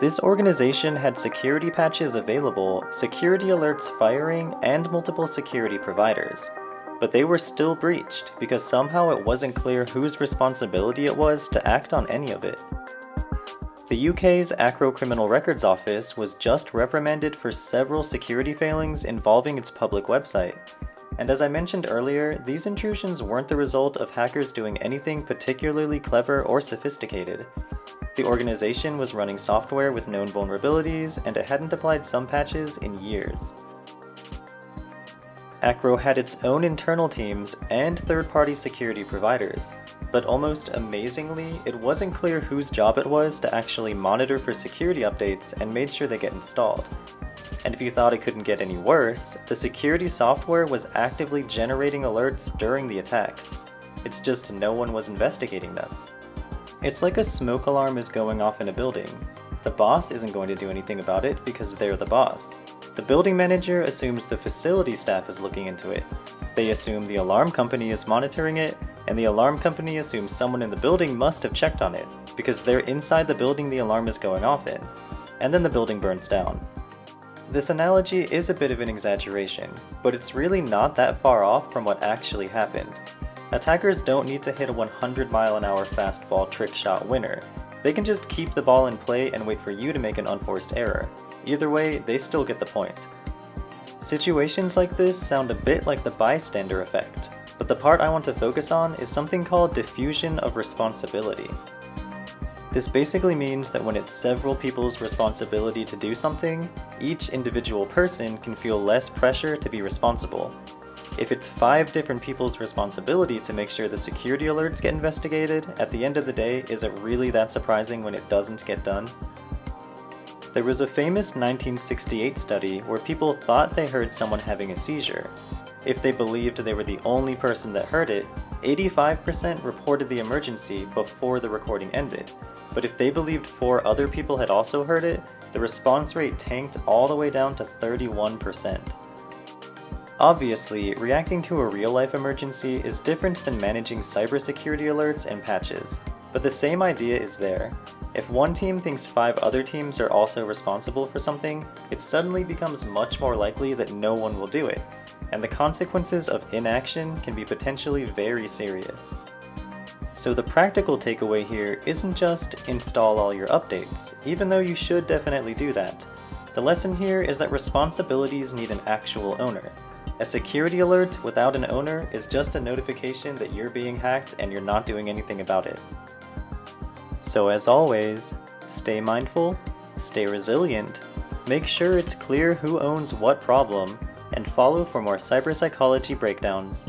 This organization had security patches available, security alerts firing, and multiple security providers. But they were still breached because somehow it wasn't clear whose responsibility it was to act on any of it. The UK's ACRO Criminal Records Office was just reprimanded for several security failings involving its public website. And as I mentioned earlier, these intrusions weren't the result of hackers doing anything particularly clever or sophisticated. The organization was running software with known vulnerabilities, and it hadn't applied some patches in years. ACRO had its own internal teams and third-party security providers, but almost amazingly, it wasn't clear whose job it was to actually monitor for security updates and made sure they get installed. And if you thought it couldn't get any worse, the security software was actively generating alerts during the attacks. It's just no one was investigating them. It's like a smoke alarm is going off in a building. The boss isn't going to do anything about it because they're the boss. The building manager assumes the facility staff is looking into it. They assume the alarm company is monitoring it, and the alarm company assumes someone in the building must have checked on it, because they're inside the building the alarm is going off in. And then the building burns down. This analogy is a bit of an exaggeration, but it's really not that far off from what actually happened. Attackers don't need to hit a 100-mile-an-hour fastball trick shot winner. They can just keep the ball in play and wait for you to make an unforced error. Either way, they still get the point. Situations like this sound a bit like the bystander effect, but the part I want to focus on is something called diffusion of responsibility. This basically means that when it's several people's responsibility to do something, each individual person can feel less pressure to be responsible. If it's 5 different people's responsibility to make sure the security alerts get investigated, at the end of the day, is it really that surprising when it doesn't get done? There was a famous 1968 study where people thought they heard someone having a seizure. If they believed they were the only person that heard it, 85% reported the emergency before the recording ended. But if they believed 4 other people had also heard it, the response rate tanked all the way down to 31%. Obviously, reacting to a real-life emergency is different than managing cybersecurity alerts and patches, but the same idea is there. If one team thinks 5 other teams are also responsible for something, it suddenly becomes much more likely that no one will do it, and the consequences of inaction can be potentially very serious. So the practical takeaway here isn't just install all your updates, even though you should definitely do that. The lesson here is that responsibilities need an actual owner. A security alert without an owner is just a notification that you're being hacked and you're not doing anything about it. So as always, stay mindful, stay resilient, make sure it's clear who owns what problem, and follow for more cyber psychology breakdowns.